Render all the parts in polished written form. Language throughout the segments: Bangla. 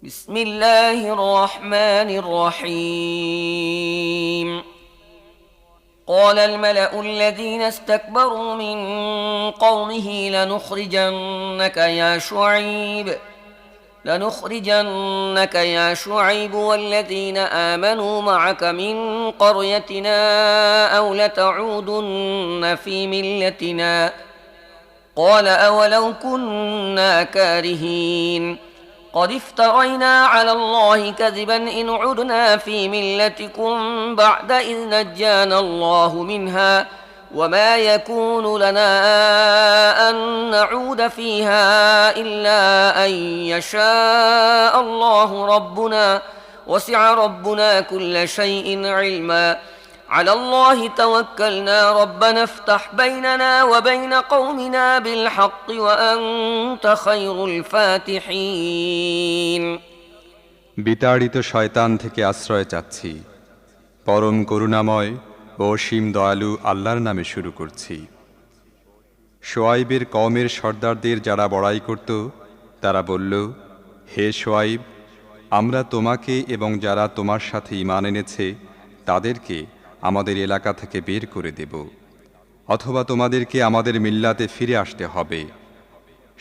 بسم الله الرحمن الرحيم قال الملأ الذين استكبروا من قومه لنخرجنك يا شعيب والذين آمنوا معك من قريتنا أو لتعودن في ملتنا قال أولو كنا كارهين قد افترينا على الله كذبا إن عدنا في ملتكم بعد إذ نجانا الله منها وما يكون لنا أن نعود فيها إلا أن يشاء الله ربنا وسع ربنا كل شيء علما على الله توكلنا ربنا افتح بيننا وبين قومنا بالحق وأنت خير الفاتحين বিতাড়িত শয়তান থেকে আশ্রয় চাচ্ছি। পরম করুণাময় ও অসীম দয়ালু আল্লাহর নামে শুরু করছি। শোয়াইবের কওমের সর্দারদের যারা বড়াই করত তারা বলল, হে শোয়াইব, আমরা তোমাকে এবং যারা তোমার সাথে ঈমান এনেছে তাদেরকে আমাদের এলাকা থেকে বের করে দেব, অথবা তোমাদেরকে আমাদের মিল্লাতে ফিরে আসতে হবে।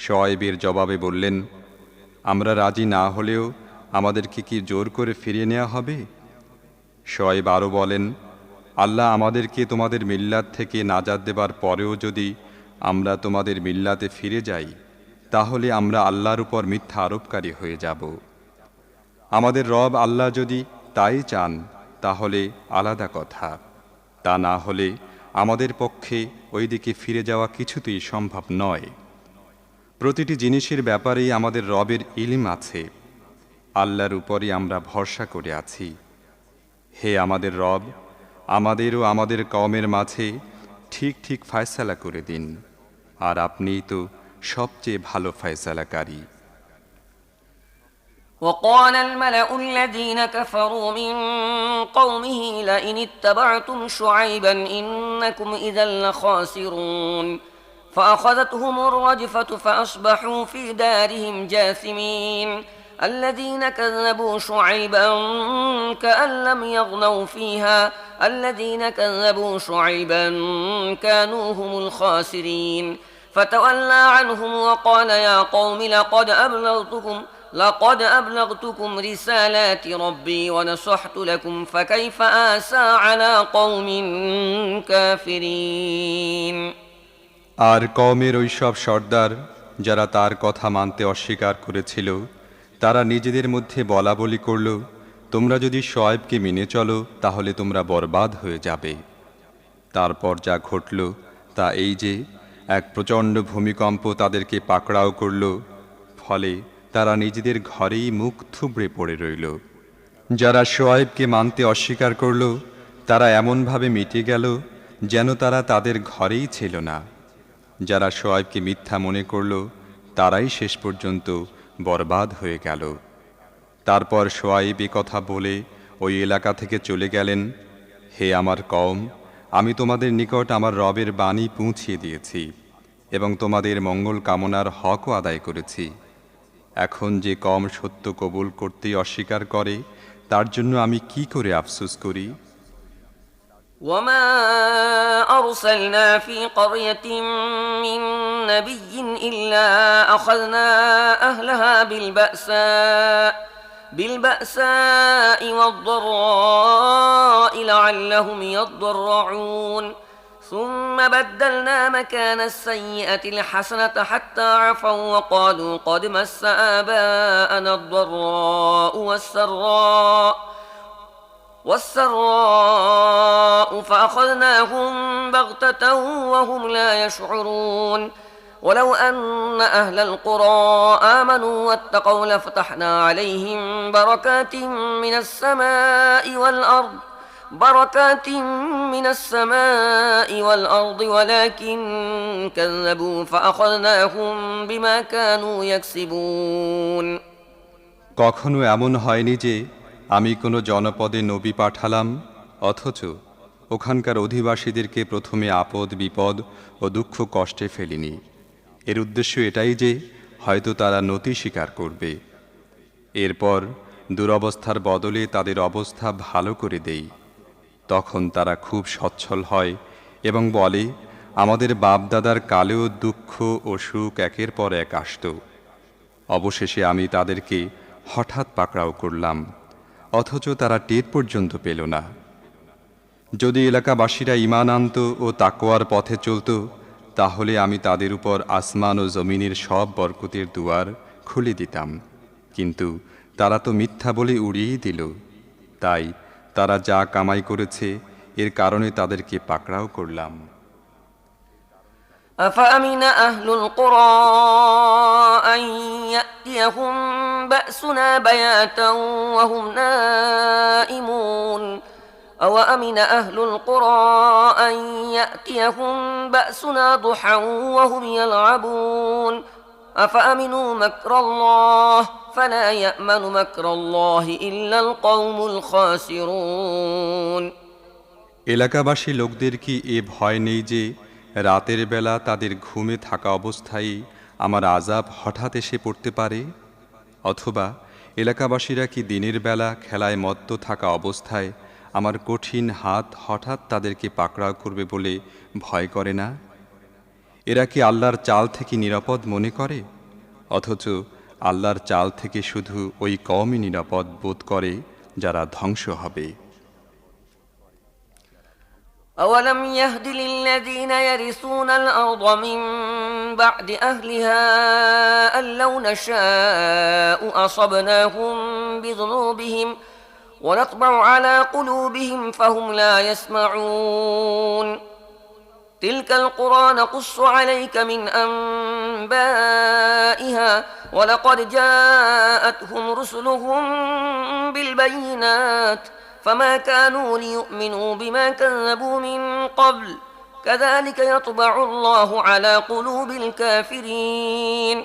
শোয়াইবের জবাবে বললেন, আমরা রাজি না হলেও আমাদেরকে কি জোর করে ফিরিয়ে নেওয়া হবে? শোয়াইব আরও বলেন, আল্লাহ আমাদেরকে তোমাদের মিল্লাত থেকে নাজাত দেবার পরেও যদি আমরা তোমাদের মিল্লাতে ফিরে যাই তাহলে আমরা আল্লাহর উপর মিথ্যা আরোপকারী হয়ে যাব। আমাদের রব আল্লাহ যদি তাই চান তাহলে আলাদা কথা, তা না হলে আমাদের পক্ষে ওই দিকে ফিরে যাওয়া কিছুতেই সম্ভব নয়। প্রতিটি জিনিসের ব্যাপারেই আমাদের রবের ইলম আছে, আল্লাহর উপরই আমরা ভরসা করে আছি। হে আমাদের রব, আমাদের ও আমাদের কওমের মাঝে ঠিক ঠিক ফয়সালা করে দিন, আর আপনিই তো সবচেয়ে ভালো ফয়সালাকারী। وقال الملأ الذين كفروا من قومه لئن اتبعتم شعيبا إنكم إذا لخاسرون فأخذتهم الرجفة فأصبحوا في دارهم جاثمين الذين كذبوا شعيبا كأن لم يغنوا فيها الذين كذبوا شعيبا كانوا هم الخاسرين فتولى عنهم وقال يا قوم لقد أبلغتكم رسالات ربي ونصحت لكم فكيف آسى على قوم كافرين আর কওমের ওই সব সর্দার যারা তার কথা মানতে অস্বীকার করেছিল তারা নিজেদের মধ্যে বলাবলি করল, তোমরা যদি শোয়াইবকে মেনে চলো তাহলে তোমরা বরবাদ হয়ে যাবে। তারপর যা ঘটল তা এই যে এক প্রচণ্ড ভূমিকম্প তাদেরকে পাকড়াও করল, ফলে তারা নিজেদের ঘরেই মুখ থুবড়ে পড়ে রইল। যারা শোয়াইবকে মানতে অস্বীকার করল তারা এমনভাবে মিটে গেল যেন তারা তাদের ঘরেই ছিল না। যারা শোয়াইবকে মিথ্যা মনে করল তারাই শেষ পর্যন্ত বরবাদ হয়ে গেল। তারপর শোয়াইব এ কথা বলে ওই এলাকা থেকে চলে গেলেন, হে আমার কওম, আমি তোমাদের নিকট আমার রবের বাণী পৌঁছিয়ে দিয়েছি এবং তোমাদের মঙ্গল কামনার হকও আদায় করেছি। এখন যে কওম সত্য কবুল করতেই অস্বীকার করে তার জন্য আমি কি করে আফসোস করি। وما أرسلنا في قرية من نبي إلا أخذنا أهلها بالبأساء والضراء لعلهم يضرعون ثم بدلنا مكان السيئة الحسنة حتى عفوا وقالوا قد مس آباءنا الضراء والسراء فأخذناهم بغتة وهم لا يشعرون ولو أن أهل القرى آمنوا واتقوا لفتحنا عليهم بركات من السماء والأرض ولكن كذبوا فأخذناهم بما كانوا يكسبون কখনো এমন হয়নি যে আমি কোনো জনপদে নবী পাঠালাম অথচ ওখানকার অধিবাসীদেরকে প্রথমে আপদ বিপদ ও দুঃখ কষ্টে ফেলিনি। এর উদ্দেশ্য এটাই যে হয়তো তারা নতি স্বীকার করবে। এরপর দুরবস্থার বদলে তাদের অবস্থা ভালো করে দেই। তখন তারা খুব সচ্ছল হয় এবং বলে, আমাদের বাপদাদার কালেও দুঃখ ও সুখ একের পর এক আসত। অবশেষে আমি তাদেরকে হঠাৎ পাকড়াও করলাম, অথচ তারা টের পর্যন্ত পেল না। যদি এলাকাবাসীরা ঈমান আনত ও তাকওয়ার পথে চলত, তাহলে আমি তাদের উপর আসমান ও জমিনের সব বরকতের দুয়ার খুলে দিতাম। কিন্তু তারা তো মিথ্যা বলে উড়িয়েই দিল। তাই তারা যা কামাই করেছে এর কারণে তাদেরকে পাকড়াও করলাম। أفأمن أهل القرى أن يأتيهم بأسنا بياتا وهم نائمون أوأمن أهل القرى أن يأتيهم بأسنا ضحى وهم يلعبون أفأمنوا مكر الله فلا يأمن مكر الله إلا القوم الخاسرون এলাকাবাসী লোকদের কি এ ভয় নেই যে রাতের বেলা তাদের ঘুমে থাকা অবস্থায় আমার আযাব হঠাৎ এসে পড়তে পারে? অথবা এলাকাবাসীরা কি দিনের বেলা খেলায় মত্ত থাকা অবস্থায় আমার কঠিন হাত হঠাৎ তাদেরকে পাকড়াও করবে বলে ভয় করে না? এরা কি আল্লাহর চাল থেকে নিরাপদ মনে করে? অথচ আল্লাহর চাল থেকে শুধু ওই কওমই নিরাপদ বোধ করে যারা ধ্বংস হবে। أولم يهد للذين يرثون الأرض من بعد أهلها أن لو نشاء أصبناهم بذنوبهم ونطبع على قلوبهم فهم لا يسمعون تلك القرى نقص عليك من أنبائها ولقد جاءتهم رسلهم بالبينات فما كانوا ليؤمنوا بما كذبوا من قبل كذلك يطبع الله على قلوب الكافرين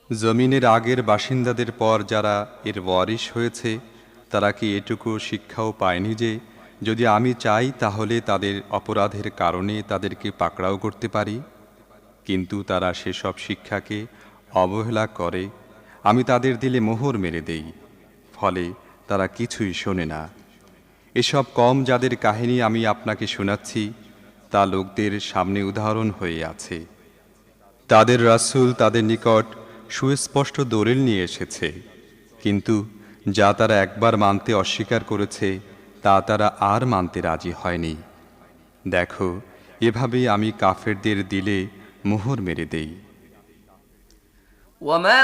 জমিনের আগের বাসিন্দাদের পর যারা এর ওয়ারিশ হয়েছে তারা কি এটুকু শিক্ষাও পায়নি যে যদি আমি চাই তাহলে তাদের অপরাধের কারণে তাদেরকে পাকড়াও করতে পারি? কিন্তু তারা সেসব শিক্ষাকে অবহেলা করে। আমি তাদের দিলে মোহর মেরে দেই, ফলে তারা কিছুই শোনে না। এসব কম যাদের কাহিনী আমি আপনাকে শোনাচ্ছি তা লোকদের সামনে উদাহরণ হয়ে আছে। তাদের রাসূল তাদের নিকট সুস্পষ্ট দলিল নিয়ে এসেছে, কিন্তু যা তারা একবার মানতে অস্বীকার করেছে তা তারা আর মানতে রাজি হয়নি। দেখো, এভাবেই আমি কাফেরদের দিলে মোহর মেরে দেই। وما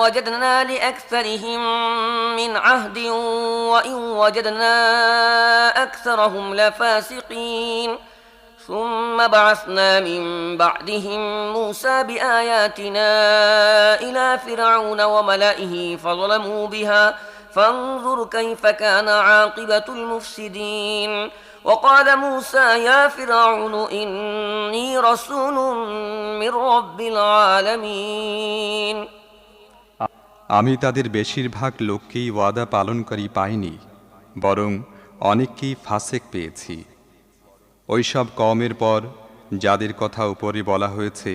وجدنا لأكثرهم من عهد وإن وجدنا أكثرهم لفاسقين ثم بعثنا من بعدهم موسى بآياتنا إلى فرعون وملئه فظلموا بها فانظر كيف كان عاقبة المفسدين وقال موسى يا فرعون إني رسول من رب العالمين আমি তাদের বেশিরভাগ লোককেই ওয়াদা পালনকারী পাইনি, বরং অনেককেই ফাসেক পেয়েছি। ওইসব কওমের পর যাদের কথা উপরে বলা হয়েছে,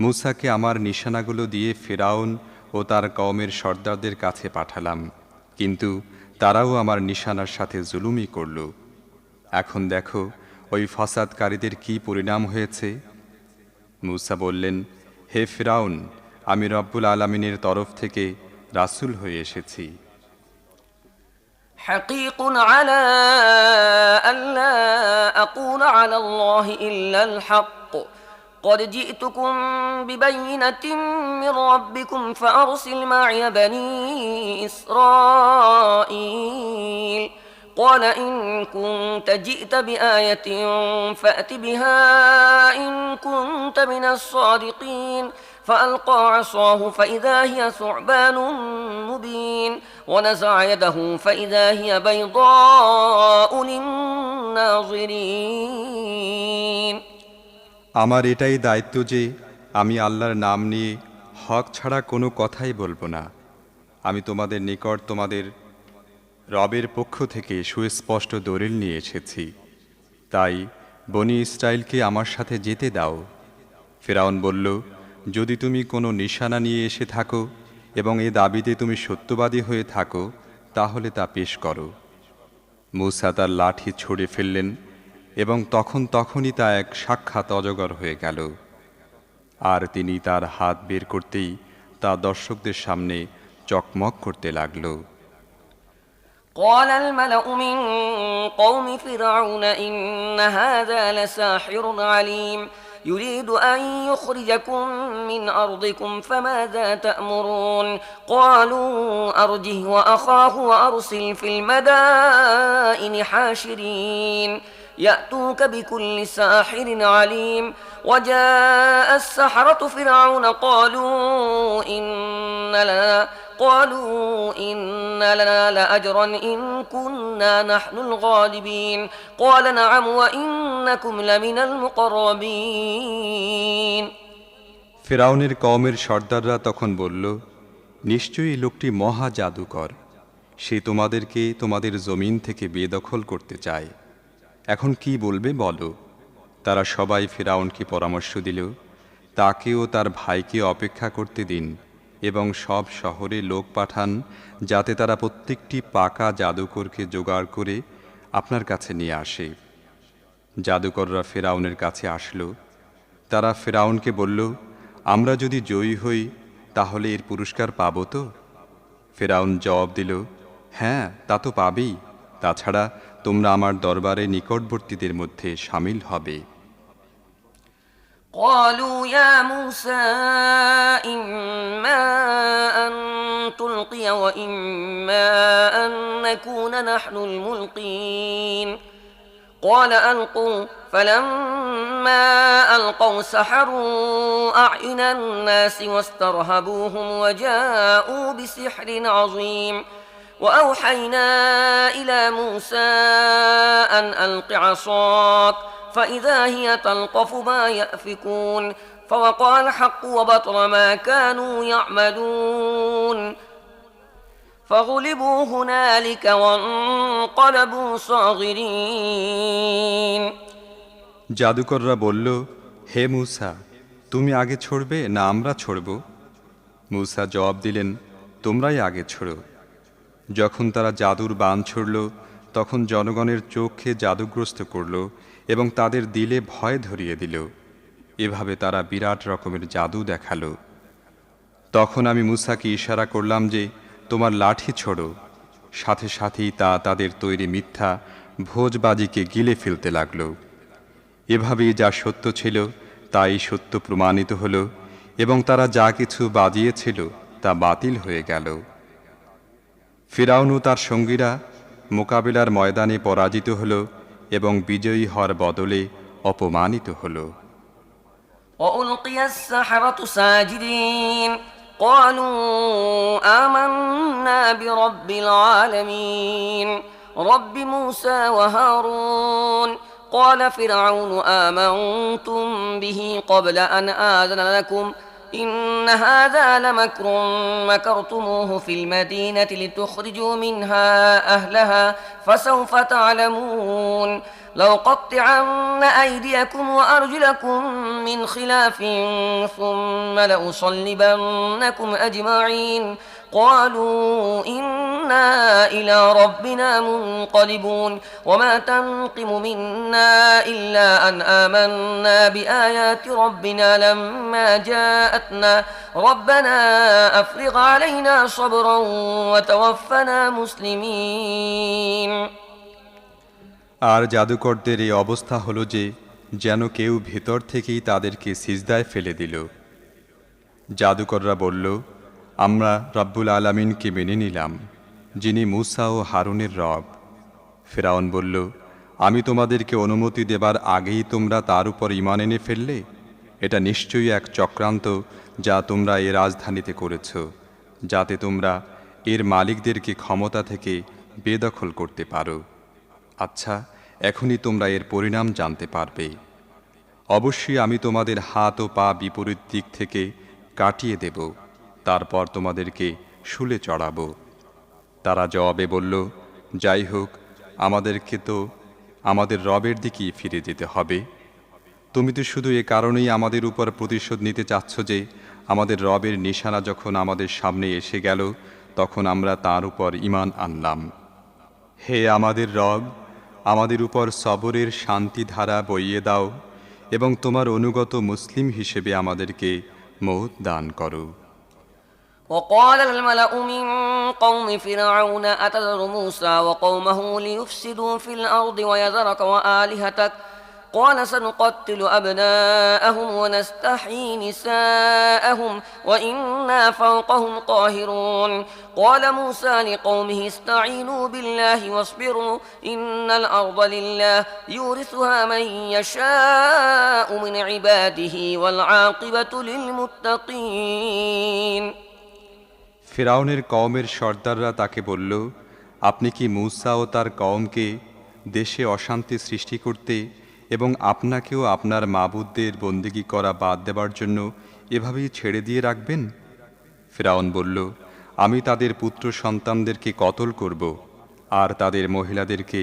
মূসাকে আমার নিশানাগুলো দিয়ে ফিরআউন ও তার কওমের সর্দারদের কাছে পাঠালাম, কিন্তু তারাও আমার নিশানার সাথে জুলুমই করল। এখন দেখো ওই ফাসাদকারীদের কি পরিণাম হয়েছে। মূসা বললেন, হে ফিরআউন, আমি রব্বুল আলামিনের তরফ থেকে রাসূল হয়ে এসেছি। حقيق على ألا أقول على الله إلا الحق قد جئتكم ببينة من ربكم فأرسل معي بني إسرائيل قال إن كنت جئت بآية فأت بها إن كنت من الصادقين فألقى عصاه فإذا هي ثعبان مبين ونزع يده فإذا هي بيضاء للناظرين আমার এটাই দায়িত্ব যে আমি আল্লাহর নাম নিয়ে হক ছাড়া কোনো কথাই বলবো না। আমি তোমাদের নিকট তোমাদের রবের পক্ষ থেকে সুস্পষ্ট দলিল নিয়ে এসেছি, তাই বনি ইসরাইলকে আমার সাথে যেতে দাও। ফিরআউন বলল, যদি তুমি কোনো নিশানা নিয়ে এসে থাকো এবং এ দাবিতে তুমি সত্যবাদী হয়ে থাকো, তাহলে তা পেশ করো। মূসা তার লাঠি ছুঁড়ে ফেললেন এবং তখনই তা এক সাক্ষাৎ অজগর হয়ে গেল। আর তিনি তার হাত বের করতেই তা দর্শকদের সামনে চকমক করতে লাগল। قال الملأ من قوم فرعون إن هذا لساحر عليم يريد أن يخرجكم من أرضكم فماذا تأمرون قالوا أرجه وأخاه وأرسل في المدائن حاشرين يأتوك بكل ساحر عليم وجاء السحرة فرعون قالوا إن لنا لأجرا إن كنا نحن الغالبين قال نعم وإنكم لمن المقربين ফিরআউনের কওমের সর্দাররা তখন বলল, নিশ্চয়ই লোকটি মহা জাদুকর। সে তোমাদেরকে তোমাদের জমিন থেকে বেদখল করতে চায়। এখন কি বলবে বলো। তারা সবাই ফিরআউনকে পরামর্শ দিল, তাকে ও তার ভাইকে অপেক্ষা করতে দিন এবং সব শহরে লোক পাঠান, যাতে তারা প্রত্যেকটি পাকা জাদুকরকে জোগাড় করে আপনার কাছে নিয়ে আসে। জাদুকররা ফিরআউনের কাছে আসলো। তারা ফিরআউনকে বলল, আমরা যদি জয়ী হই তাহলে এর পুরস্কার পাব তো? ফিরআউন জবাব দিল, হ্যাঁ, তা তো পাবেই। তাছাড়া তোমরা আমার দরবারে নিকটবর্তীদের মধ্যে শামিল হবে। قالوا يا موسى إما أن تلقي وإما أن نكون نحن الملقين قال ألقوا فلما ألقوا سحروا أعين الناس واسترهبوهم وجاءوا بسحر عظيم وأوحينا إلى موسى أن ألق عصاك فإذا هي تلقف ما يأفكون فوقع الحق وبطل ما كانوا يعملون فغلبوا هنالك وانقلبوا صاغرين জাদুকররা বলল, হে মূসা, তুমি আগে ছড়বে না আমরা ছড়ব? মূসা জবাব দিলেন, তোমরাই আগে ছড়ো। যখন তারা জাদুর বাণ ছুড়ল, তখন জনগণের চোখে জাদুগ্রস্ত করল এবং তাদের দিলে ভয় ধরিয়ে দিল। এভাবে তারা বিরাট রকমের জাদু দেখালো। তখন আমি মূসাকে ইশারা করলাম যে, তোমার লাঠি ছোড়ো। সাথে সাথেই তা তাদের তৈরি মিথ্যা ভোজবাজিকে গিলে ফেলতে লাগল। এভাবেই যা সত্য ছিল তাই সত্য প্রমাণিত হল এবং তারা যা কিছু বাজিয়েছিল তা বাতিল হয়ে গেল। ফিরআউন ও তার সঙ্গীরা মোকাবিলার ময়দানে পরাজিত হল এবং বিজয়ী হওয়ার বদলে অপমানিত হল। وألقي السحرة ساجدين قالوا آمنا برب العالمين رب موسى وهارون قال فرعون آمنتم به قبل أن آذن لكم إن هذا لمكر مكرتموه في المدينة لتخرجوا منها أهلها فسوف تعلمون لأقطعن أيديكم وأرجلكم من خلاف ثم لأصلبنكم أجمعين قالوا إنا إلى ربنا منقلبون وما تنقم منا إلا أن آمنا بآيات ربنا لما جاءتنا ربنا أفرغ علينا صبرا وتوفنا مسلمين আর জাদুকরদের এই অবস্থা হলো যে যেন কেউ ভেতর থেকেই তাদেরকে সিজদায় ফেলে দিল। জাদুকররা বলল, আমরা রব্বুল আলামিনকে মেনে নিলাম, যিনি মূসা ও হারুনের রব। ফিরআউন বলল, আমি তোমাদেরকে অনুমতি দেবার আগেই তোমরা তার উপর ঈমান এনে ফেললে? এটা নিশ্চয়ই এক চক্রান্ত যা তোমরা এ রাজধানীতে করেছ, যাতে তোমরা এর মালিকদেরকে ক্ষমতা থেকে বেদখল করতে পারো। আচ্ছা, এখনই তোমরা এর পরিণাম জানতে পারবে। অবশ্যই আমি তোমাদের হাত ও পা বিপরীত দিক থেকে কাটিয়ে দেব, তারপর তোমাদেরকে শুলে চড়াব। তারা জবাবে বলল, যাই হোক, আমাদেরকে তো আমাদের রবের দিকেই ফিরে যেতে হবে। তুমি তো শুধু এ কারণেই আমাদের উপর প্রতিশোধ নিতে চাচ্ছ যে আমাদের রবের নিশানা যখন আমাদের সামনে এসে গেল তখন আমরা তার উপর ঈমান আনলাম। হে আমাদের রব, আমাদের উপর সবরের শান্তি ধারা বইয়ে দাও এবং তোমার অনুগত মুসলিম হিসেবে আমাদেরকে মওত দান করো। وقال الملأ من قوم فرعون أتذر موسى وقومه ليفسدوا في الأرض ويذرك وآلهتك قال سنقتل أبناءهم ونستحيي نساءهم وإنا فوقهم قاهرون قال موسى لقومه استعينوا بالله واصبروا إن الأرض لله يورثها من يشاء من عباده والعاقبة للمتقين ফিরাউনের কওমের সর্দাররা তাকে বলল, আপনি কি মূসা ও তার কওমকে দেশে অশান্তি সৃষ্টি করতে এবং আপনাকেও আপনার মাবুদদের বন্দেগী করা বাদ দেবার জন্য এভাবেই ছেড়ে দিয়ে রাখবেন? ফিরাউন বলল, আমি তাদের পুত্র সন্তানদেরকে কতল করব আর তাদের মহিলাদেরকে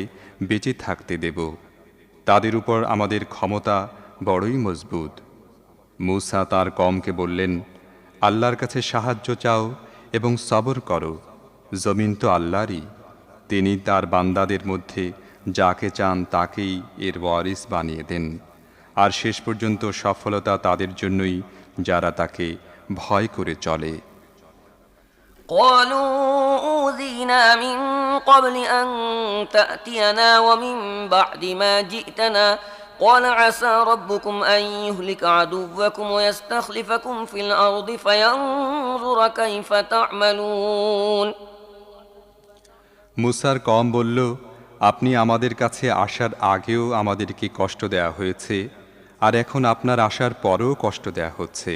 বেঁচে থাকতে দেব। তাদের উপর আমাদের ক্ষমতা বড়ই মজবুত। মূসা তার কওমকে বললেন, আল্লাহর কাছে সাহায্য চাও এবং সবর করো। জমিন তো আল্লাহরই, তিনি তার বান্দাদের মধ্যে যাকে চান তাকেই এর ওয়ারিস বানিয়ে দেন, আর শেষ পর্যন্ত সফলতা তাদের জন্যই যারা তাকে ভয় করে চলে। قالوا أوذينا من قبل أن تأتينا ومن بعد ما جئتنا قال عسى ربكم أن يهلك عدوكم ويستخلفكم في الأرض فينظر كيف تعملون মুসার কওম বলল, আপনি আমাদের কাছে আসার আগেও আমাদেরকে কষ্ট দেয়া হয়েছে, আর এখন আপনার আসার পরেও কষ্ট দেয়া হচ্ছে।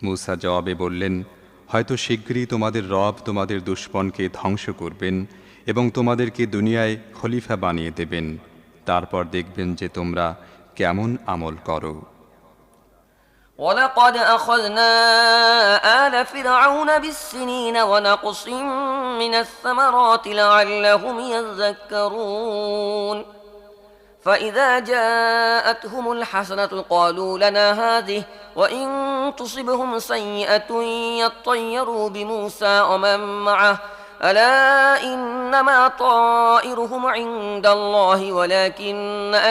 মুসা জবাবে বললেন, হয়তো শীঘ্রই তোমাদের রব তোমাদের দুশমনকে ধ্বংস করবেন এবং তোমাদেরকে দুনিয়ায় খলিফা বানিয়ে দেবেন, তারপর দেখবেন যে তোমরা কেমন আমল করো। ولقد أخذنا آل فرعون بالسنين ونقص من الثمرات لعلهم يذكرون فإذا جاءتهم الحسنة قالوا لنا هذه وإن تصبهم سيئة يطيروا بموسى ومن معه ألا إنما طائرهم عند الله ولكن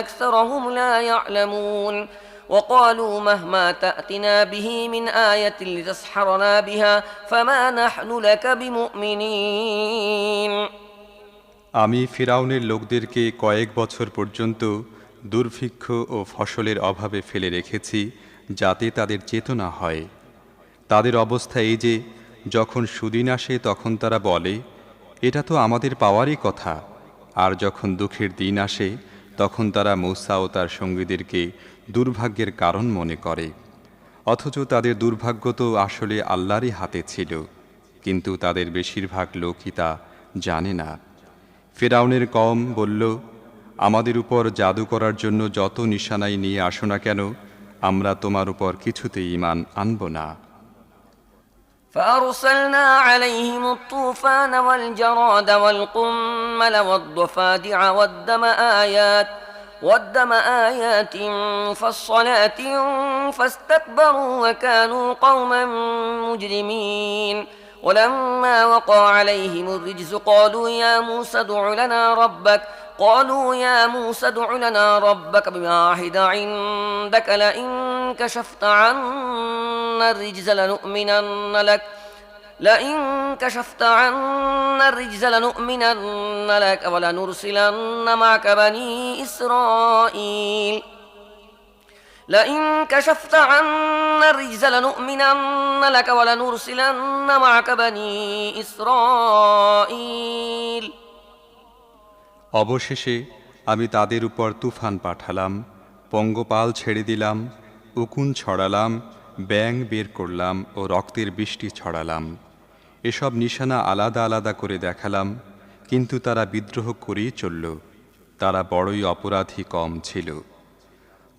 أكثرهم لا يعلمون وقالوا مهما تأتنا به من آية لتسحرنا بها فما نحن لك بمؤمنين আমি ফিরাউনের লোকদেরকে কয়েক বছর পর্যন্ত দুর্ভিক্ষ ও ফসলের অভাবে ফেলে রেখেছি যাতে তাদের চেতনা হয়। তাদের অবস্থা এই যে যখন সুদিন আসে তখন তারা বলে, এটা তো আমাদের পাওয়ারই কথা, আর যখন দুঃখের দিন আসে তখন তারা মূসা ও তার সঙ্গীদেরকে দুর্ভাগ্যের কারণ মনে করে। অথচ তাদের দুর্ভাগ্য তো আসলে আল্লাহরই হাতে ছিল, কিন্তু তাদের বেশিরভাগ লোকই তা জানে না। ফিরাউনের কওম বলল, আমাদের উপর জাদু করার জন্য যত নিশানাই নিয়ে আসো না কেন, আমরা তোমার উপর কিছুতেই ঈমান আনব না। فأرسلنا عليهم الطوفان والجراد والقمل والضفادع والدم آيات مفصلات فاستكبروا وكانوا قوما مجرمين ولما وقع عليهم الرجز قالوا يا موسى ادع لنا ربك بما عهد عندك لئن كشفت عنا الرجز لنؤمنن لك ولنرسلن معك بني إسرائيل لئن كشفت عنا الرجز لنؤمنن لك ولنرسلن معك بني إسرائيل অবশেষে আমি তাদের উপর তুফান পাঠালাম, পঙ্গপাল ছেড়ে দিলাম, উকুন ছড়ালাম, ব্যাঙ বের করলাম ও রক্তের বৃষ্টি ছড়ালাম। এসব নিশানা আলাদা আলাদা করে দেখালাম, কিন্তু তারা বিদ্রোহ করেই চলল। তারা বড়ই অপরাধী কম ছিল।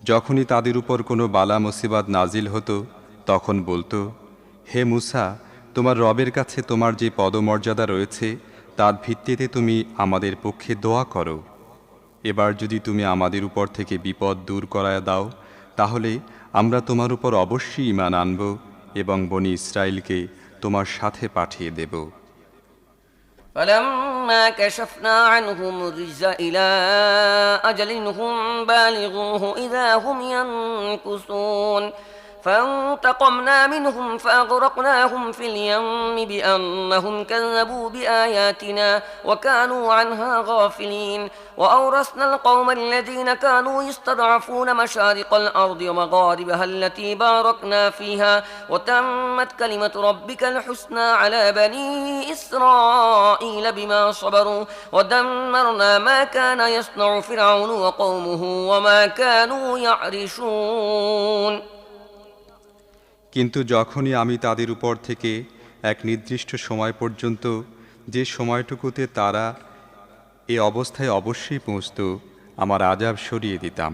যখনই তাদের উপর কোনো বালা মুসিবত নাজিল হতো তখন বলতো, হে মূসা, তোমার রবের কাছে তোমার যে পদমর্যাদা রয়েছে তার ভিত্তিতে তুমি আমাদের পক্ষে দোয়া করো। এবার যদি তুমি আমাদের উপর থেকে বিপদ দূর করায় দাও তাহলে আমরা তোমার উপর অবশ্যই ঈমান আনব এবং বনি ইসরাইলকে তোমার সাথে পাঠিয়ে দেব। فلما كشفنا عنهم الرجز إلى أجل هم بالغوه إذا هم ينكثون فانتقمنا منهم فأغرقناهم في اليم بأنهم كذبوا بآياتنا وكانوا عنها غافلين وأورثنا القوم الذين كانوا يستضعفون مشارق الأرض ومغاربها التي باركنا فيها وتمت كلمة ربك الحسنى على بني إسرائيل بما صبروا ودمرنا ما كان يصنع فرعون وقومه وما كانوا يعرشون। কিন্তু যখনই আমি তাদের উপর থেকে এক নির্দিষ্ট সময় পর্যন্ত, যে সময়টুকুতে তারা এ অবস্থায় অবশ্যই পৌঁছত, আমার আযাব সরিয়ে দিতাম,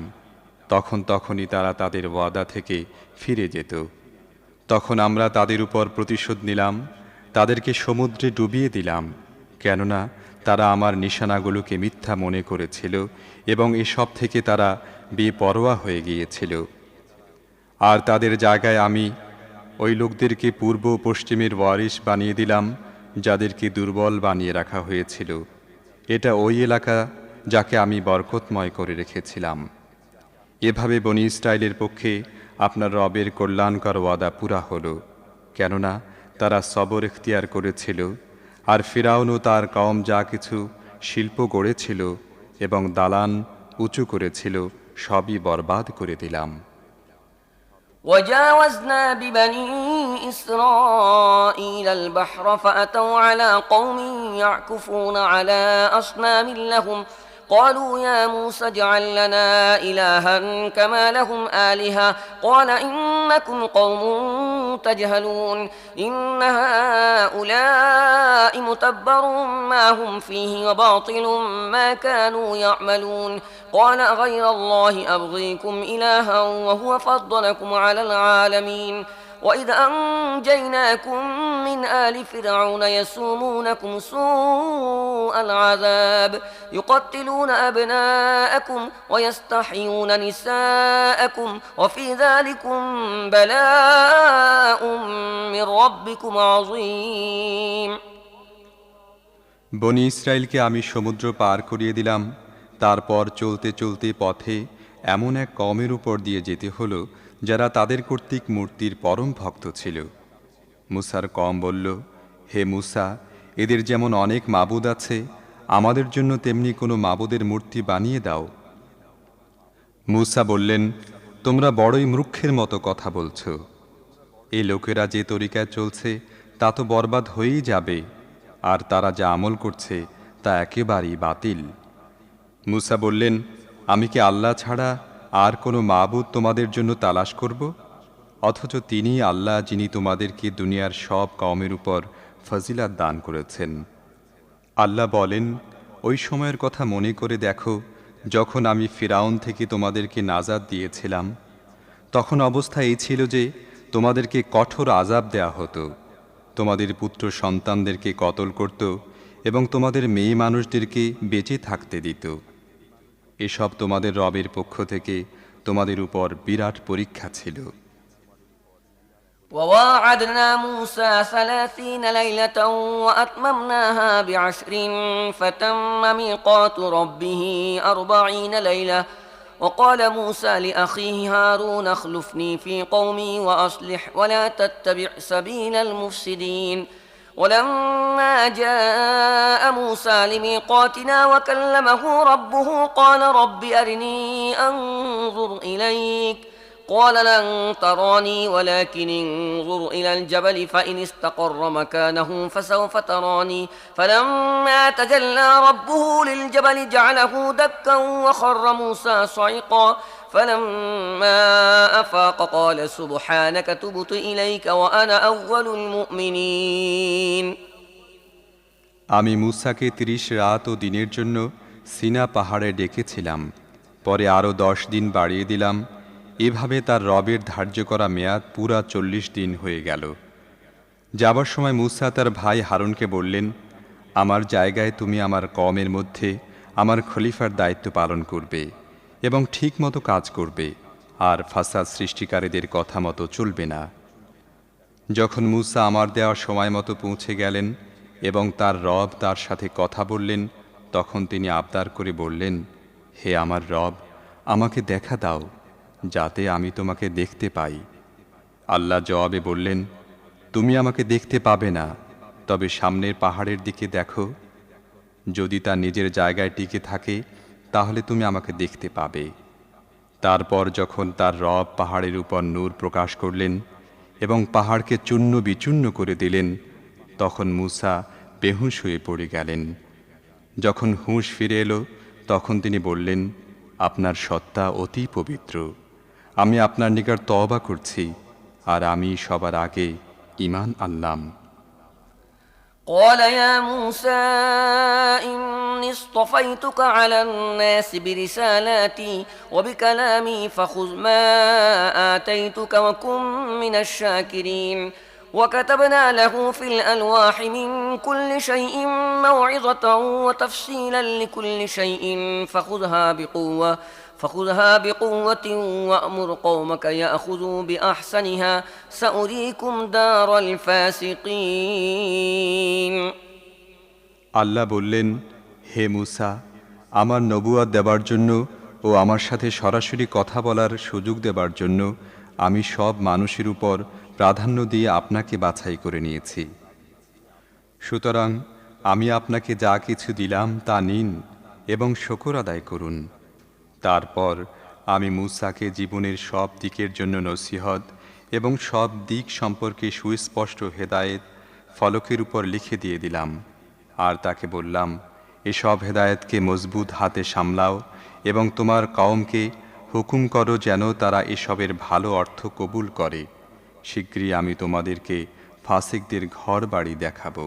তখনই তারা তাদের ওয়াদা থেকে ফিরে যেত। তখন আমরা তাদের উপর প্রতিশোধ নিলাম, তাদেরকে সমুদ্রে ডুবিয়ে দিলাম, কেননা তারা আমার নিশানাগুলোকে মিথ্যা মনে করেছিল এবং এসব থেকে তারা বেপরোয়া হয়ে গিয়েছিল। আর তাদের জায়গায় আমি ওই লোকদেরকে পূর্ব পশ্চিমের ওয়ারিশ বানিয়ে দিলাম, যাদেরকে দুর্বল বানিয়ে রাখা হয়েছিল। এটা ওই এলাকা যাকে আমি বরকতময় করে রেখেছিলাম। এভাবে বনি ইসরাইলের পক্ষে আপনার রবের কল্যাণকর ওয়াদা পুরা হলো, কেননা তারা সবর ইখতিয়ার করেছিল। আর ফিরাউন ও তার কওম যা কিছু শিল্প গড়েছিল এবং দালান উঁচু করেছিল, সবই বরবাদ করে দিলাম। وجاوزنا ببني إسرائيل البحر فأتوا على قوم يعكفون على أصنام لهم قالوا يا موسى اجعل لنا إلها كما لهم آلهة قال إنكم قوم تجهلون إن هؤلاء متبر ما هم فيه وباطل ما كانوا يعملون قال غير الله أبغيكم إلها وهو فضلكم على العالمين وإذ أنجيناكم من آل فرعون يسومونكم سوء العذاب يقتلون أبناءكم ويستحيون نساءكم وفي ذلكم بلاء من ربكم عظيم। বনি ইসরাইলকে আমি সমুদ্র পার করিয়ে দিলাম। তারপর চলতে চলতে পথে এমন এক কওমের উপর দিয়ে যেতে হলো, যারা তাদের কর্তৃক মূর্তির পরম ভক্ত ছিল। মুসার কওম বলল, হে মুসা, এদের যেমন অনেক মাবুদ আছে, আমাদের জন্য তেমনি কোনো মাবুদের মূর্তি বানিয়ে দাও। মুসা বললেন, তোমরা বড়ই মূর্খের মতো কথা বলছ। এই লোকেরা যে তরিকায় চলছে তা তো বরবাদ হয়েই যাবে, আর তারা যা আমল করছে তা একেবারেই বাতিল। মুসা বললেন, আমি কি আল্লাহ ছাড়া আর কোনো মাবুদ তোমাদের জন্য তালাশ করব? অথচ তিনি আল্লাহ, যিনি তোমাদেরকে দুনিয়ার সব কওমের উপর ফজিলাত দান করেছেন। আল্লাহ বলেন, ওই সময়ের কথা মনে করে দেখো, যখন আমি ফিরাউন থেকে তোমাদেরকে নাজাত দিয়েছিলাম। তখন অবস্থা এই ছিল যে তোমাদেরকে কঠোর আযাব দেয়া হতো, তোমাদের পুত্র সন্তানদেরকে কতল করত এবং তোমাদের মেয়ে মানুষদেরকে বেঁচে থাকতে দিত। এসব তোমাদের রবের পক্ষ থেকে তোমাদের উপর বিরাট পরীক্ষা ছিল। وواعدنا موسى 30 ليلة وأتممناها ب10 فتم ميقات ربه 40 ليلة وقال موسى لأخيه هارون اخلفني في قومي وأصلح ولا تتبع سبيل المفسدين ولما جاء موسى لميقاتنا وكلمه ربه قال رب أرني أنظر إليك قال لن تراني ولكن انظر إلى الجبل فإن استقر مكانه فسوف تراني فلما تجلى ربه للجبل جعله دكا وخر موسى صعقا فلما أفاق قال سبحانك تبت إليك وأنا أول المؤمنين। আমি মুসাকে 30 রাত ও দিনের জন্য সিনা পাহাড়ে ডেকেছিলাম, পরে আরও 10 দিন বাড়িয়ে দিলাম। এভাবে তার রবের ধার্য করা মেয়াদ পুরা 40 দিন হয়ে গেল। যাবার সময় মুসা তার ভাই হারুনকে বললেন, আমার জায়গায় তুমি আমার কওমের মধ্যে আমার খলিফার দায়িত্ব পালন করবে এবং ঠিক মতো কাজ করবে, আর ফাসাদ সৃষ্টিকারীদের কথা মতো চলবে না। যখন মূসা আমার দেওয়া সময় মতো পৌঁছে গেলেন এবং তার রব তার সাথে কথা বললেন, তখন তিনি আবদার করে বললেন, হে আমার রব, আমাকে দেখা দাও যাতে আমি তোমাকে দেখতে পাই। আল্লাহ জবাবে বললেন, তুমি আমাকে দেখতে পাবে না, তবে সামনের পাহাড়ের দিকে দেখো, যদি তা নিজের জায়গায় টিকে থাকে তাহলে তুমি আমাকে দেখতে পাবে। তারপর যখন তার রব পাহাড়ের উপর নূর প্রকাশ করলেন এবং পাহাড়কে চূর্ণ বিচূর্ণ করে দিলেন, তখন মূসা বেহুশ হয়ে পড়ে গেলেন। যখন হুঁশ ফিরে এলো তখন তিনি বললেন, আপনার সত্তা অতি পবিত্র, আমি আপনার নিকট তওবা করছি, আর আমি সবার আগে ঈমান আনলাম। قال يا موسى إني اصطفيتك على الناس برسالاتي وبكلامي فخذ ما آتيتك وكن من الشاكرين وكتبنا له في الألواح من كل شيء موعظة وتفصيلا لكل شيء فخذها بقوة وأمر قومك يأخذوا بأحسنها سأريكم دار الفاسقين। আল্লাহ বললেন, হে মূসা, আমার নবুয়ত দেবার জন্য ও আমার সাথে সরাসরি কথা বলার সুযোগ দেবার জন্য আমি সব মানুষের উপর প্রাধান্য দিয়ে আপনাকে বাছাই করে নিয়েছি। সুতরাং আমি আপনাকে যা কিছু দিলাম তা নিন এবং শুকর আদায় করুন। তারপর আমি মূসাকে জীবনের সব দিকের জন্য নসিহত এবং সব দিক সম্পর্কে সুস্পষ্ট হেদায়েত ফলকের উপর লিখে দিয়ে দিলাম, আর তাকে বললাম, এসব হেদায়েতকে মজবুত হাতে সামলাও এবং তোমার কওমকে হুকুম করো যেন তারা এসবের ভালো অর্থ কবুল করে। শীঘ্রই আমি তোমাদেরকে ফাসিকদের ঘর বাড়ি দেখাবো।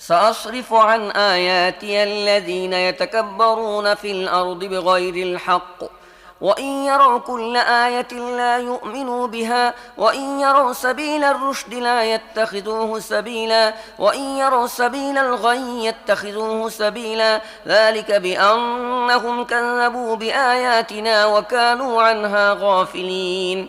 سأصرف عن آياتي الذين يتكبرون في الأرض بغير الحق وإن يروا كل آية لا يؤمنوا بها وإن يروا سبيل الرشد لا يتخذوه سبيلا وإن يروا سبيل الغي يتخذوه سبيلا ذلك بأنهم كذبوا بآياتنا وكانوا عنها غافلين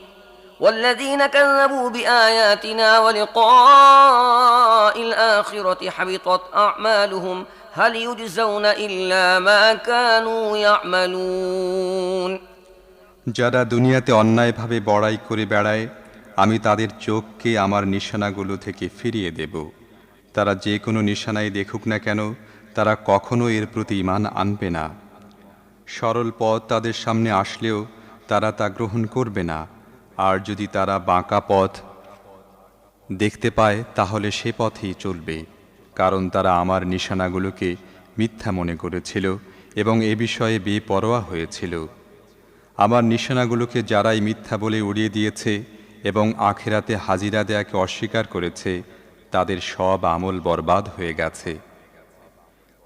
والذين كذبوا بآياتنا ولقاء الآخرة حبطت أعمالهم هل يجزون إلا ما كانوا يعملون। যারা দুনিয়াতে অন্যায়ভাবে বড়াই করে বেড়ায়, আমি তাদের চোখকে আমার নিশানাগুলো থেকে ফিরিয়ে দেব। তারা যে কোনো নিশানাই দেখুক না কেন, তারা কখনো এর প্রতি ঈমান আনবে না। সরল পথ তাদের সামনে আসলেও তারা তা গ্রহণ করবে না, আর যদি তারা বাঁকা পথ দেখতে পায় তাহলে সে পথেই চলবে, কারণ তারা আমার নিশানাগুলোকে মিথ্যা মনে করেছিল এবং এ বিষয়ে বেপরোয়া হয়েছিল। আমার নিশানাগুলোকে যারাই মিথ্যা বলে উড়িয়ে দিয়েছে এবং আখিরাতে হাজিরা দেয়াকে অস্বীকার করেছে, তাদের সব আমল বরবাদ হয়ে গেছে।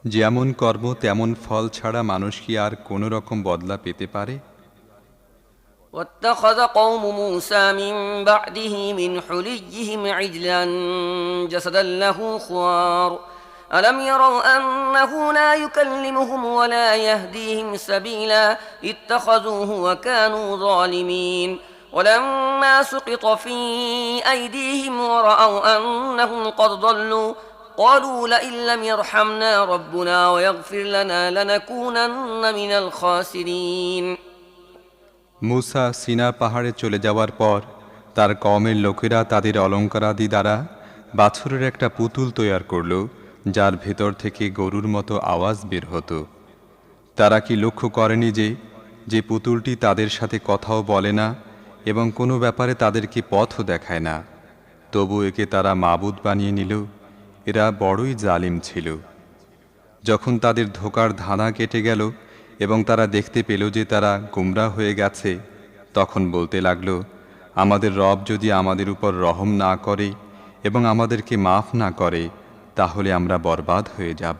যেমন কর্ম তেমন ফল ছাড়া মানুষ কি আর কোনো রকম বদলা পেতে পারে? واتخذ قوم موسى من بعده من حليهم عجلا جسدا له خوار ألم يروا أنه لا يكلمهم ولا يهديهم سبيلا اتخذوه وكانوا ظالمين ولما سقط في أيديهم ورأوا أنهم قد ضلوا قالوا لئن لم يرحمنا ربنا ويغفر لنا لنكونن من الخاسرين। মূসা সিনা পাহাড়ে চলে যাওয়ার পর তার কওমের লোকেরা তাদের অলঙ্কারাদি দ্বারা বাছুরের একটা পুতুল তৈয়ার করল, যার ভেতর থেকে গরুর মতো আওয়াজ বের হতো। তারা কি লক্ষ্য করেনি যে পুতুলটি তাদের সাথে কথাও বলে না এবং কোনো ব্যাপারে তাদেরকে পথও দেখায় না, তবু একে তারা মাবুদ বানিয়ে নিল? এরা বড়ই জালিম ছিল। যখন তাদের ধোঁকার ধাঁধা কেটে গেল এবং তারা দেখতে পেল যে তারা গুমরাহ হয়ে গেছে, তখন বলতে লাগল, আমাদের রব যদি আমাদের উপর রহম না করে এবং আমাদেরকে মাফ না করে তাহলে আমরা বরবাদ হয়ে যাব।